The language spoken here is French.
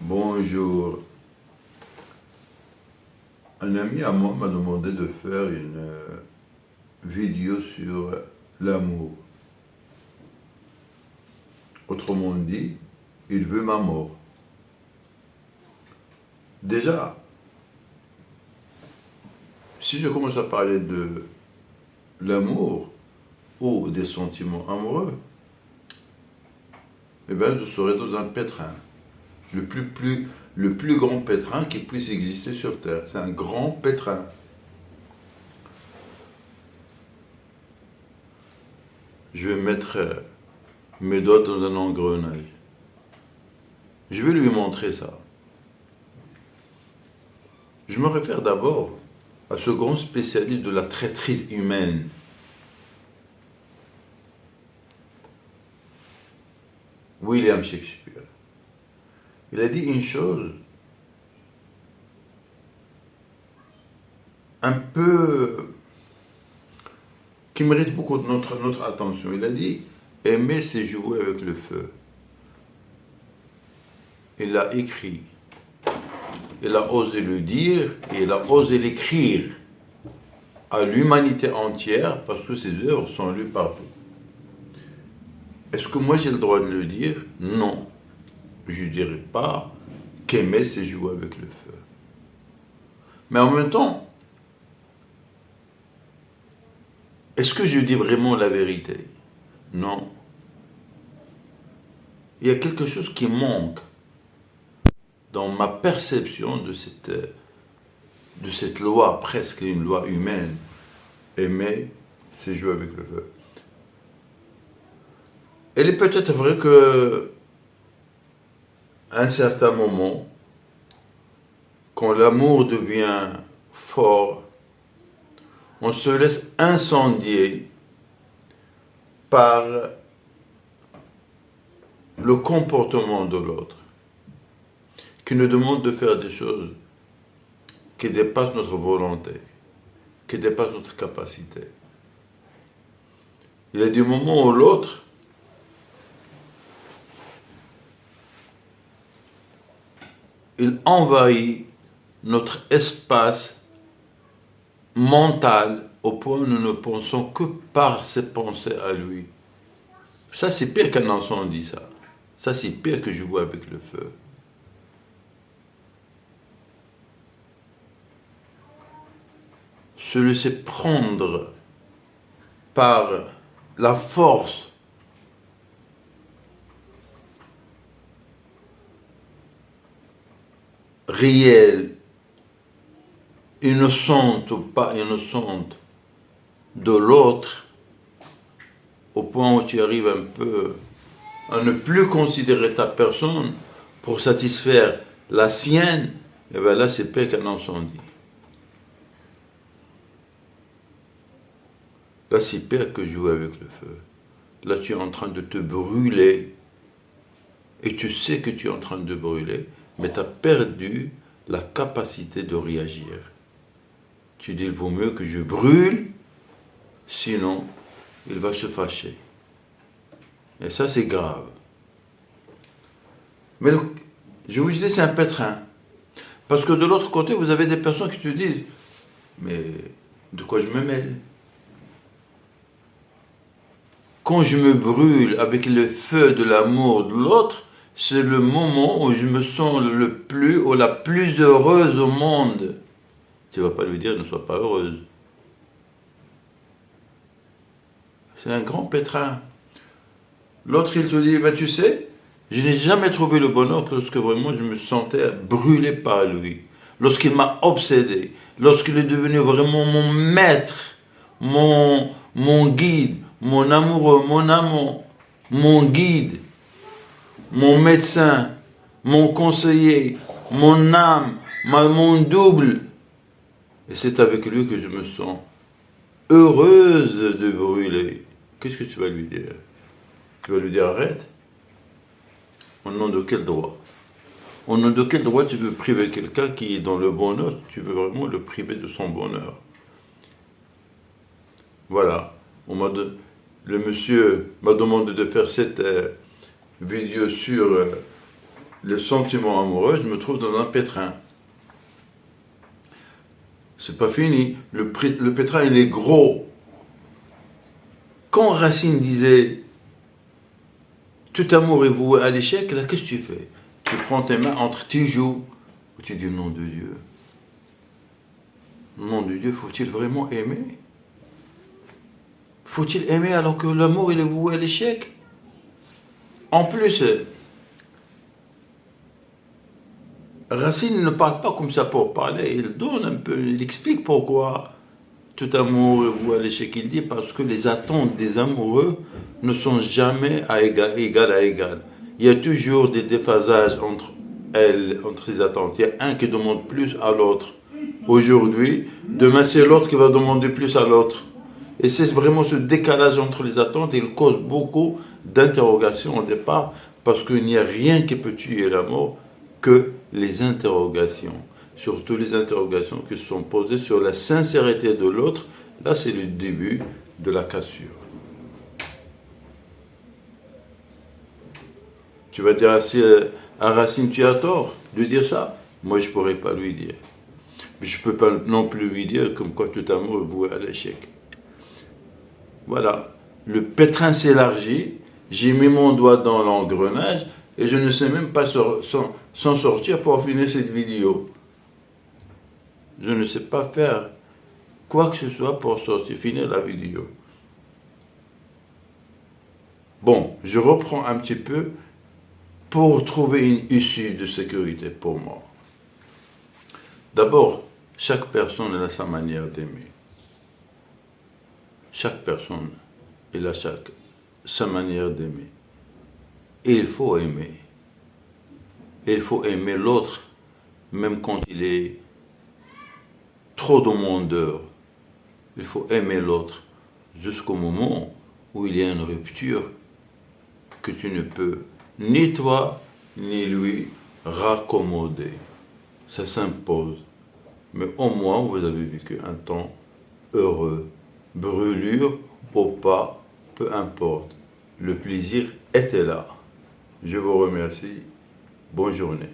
Bonjour. Un ami à moi m'a demandé de faire une vidéo sur l'amour. Autrement dit, il veut ma mort. Déjà, si je commence à parler de l'amour ou des sentiments amoureux, eh bien, je serai dans un pétrin. Le plus grand pétrin qui puisse exister sur Terre. C'est un grand pétrin. Je vais mettre mes doigts dans un engrenage. Je vais lui montrer ça. Je me réfère d'abord à ce grand spécialiste de la traîtrise humaine, William Shakespeare. Il a dit une chose un peu qui mérite beaucoup de notre attention. Il a dit « Aimer, c'est jouer avec le feu ». Il l'a écrit, il a osé le dire et il a osé l'écrire à l'humanité entière parce que ses œuvres sont lues partout. Est-ce que moi j'ai le droit de le dire? Non. Je ne dirais pas qu'aimer, c'est jouer avec le feu. Mais en même temps, est-ce que je dis vraiment la vérité? Non. Il y a quelque chose qui manque dans ma perception de cette loi, presque une loi humaine. Aimer, c'est jouer avec le feu. Il est peut-être vrai que, à un certain moment, quand l'amour devient fort, on se laisse incendier par le comportement de l'autre, qui nous demande de faire des choses qui dépassent notre volonté, qui dépassent notre capacité. Il y a des moments où l'autre il envahit notre espace mental au point où nous ne pensons que par ses pensées à lui. Ça, c'est pire qu'un incendie, ça. Ça, c'est pire que jouer avec le feu. Se laisser prendre par la force réelle, innocente ou pas innocente, de l'autre, au point où tu arrives un peu à ne plus considérer ta personne pour satisfaire la sienne, et bien là, c'est pire qu'un incendie. Là, c'est pire que jouer avec le feu. Là, tu es en train de te brûler, et tu sais que tu es en train de brûler, mais tu as perdu la capacité de réagir. Tu dis, il vaut mieux que je brûle, sinon, il va se fâcher. Et ça, c'est grave. Mais je vous dis, c'est un pétrin. Parce que de l'autre côté, vous avez des personnes qui te disent, mais de quoi je me mêle? Quand je me brûle avec le feu de l'amour de l'autre, c'est le moment où je me sens le plus ou la plus heureuse au monde. Tu ne vas pas lui dire, ne sois pas heureuse. C'est un grand pétrin. L'autre, il te dit, ben, tu sais, je n'ai jamais trouvé le bonheur que lorsque vraiment je me sentais brûlé par lui. Lorsqu'il m'a obsédé. Lorsqu'il est devenu vraiment mon maître, mon guide, mon amoureux, mon amant, mon guide, mon médecin, mon conseiller, mon âme, mon double. Et c'est avec lui que je me sens heureuse de brûler. Qu'est-ce que tu vas lui dire? Tu vas lui dire arrête? Au nom de quel droit? Au nom de quel droit tu veux priver quelqu'un qui est dans le bonheur? Tu veux vraiment le priver de son bonheur? Voilà. Le monsieur m'a demandé de faire cette vidéo sur le sentiment amoureux, je me trouve dans un pétrin. C'est pas fini. Le pétrin, il est gros. Quand Racine disait tout amour est voué à l'échec, là, qu'est-ce que tu fais? Tu prends tes mains entre tes joues, ou tu dis nom de Dieu. Nom de Dieu, faut-il vraiment aimer? Faut-il aimer alors que l'amour il est voué à l'échec? En plus, Racine ne parle pas comme ça pour parler, il donne un peu, il explique pourquoi tout amour est voué à l'échec. Il dit parce que les attentes des amoureux ne sont jamais égal à égal. Il y a toujours des déphasages entre les attentes. Il y a un qui demande plus à l'autre. Aujourd'hui, demain c'est l'autre qui va demander plus à l'autre. Et c'est vraiment ce décalage entre les attentes, il cause beaucoup d'interrogations au départ, parce qu'il n'y a rien qui peut tuer l'amour que les interrogations. Surtout les interrogations qui sont posées sur la sincérité de l'autre. Là, c'est le début de la cassure. Tu vas dire à Racine, tu as tort de dire ça. Moi, je ne pourrais pas lui dire. Mais je ne peux pas non plus lui dire comme quoi tout amour est voué à l'échec. Voilà. Le pétrin s'élargit, j'ai mis mon doigt dans l'engrenage et je ne sais même pas s'en sortir pour finir cette vidéo. Je ne sais pas faire quoi que ce soit pour finir la vidéo. Bon, je reprends un petit peu pour trouver une issue de sécurité pour moi. D'abord, chaque personne a sa manière d'aimer. Chaque personne a sa manière d'aimer. Et il faut aimer. Et il faut aimer l'autre, même quand il est trop demandeur. Il faut aimer l'autre jusqu'au moment où il y a une rupture que tu ne peux ni toi ni lui raccommoder. Ça s'impose. Mais au moins, vous avez vécu un temps heureux. Brûlure ou pas, peu importe. Le plaisir était là. Je vous remercie. Bonne journée.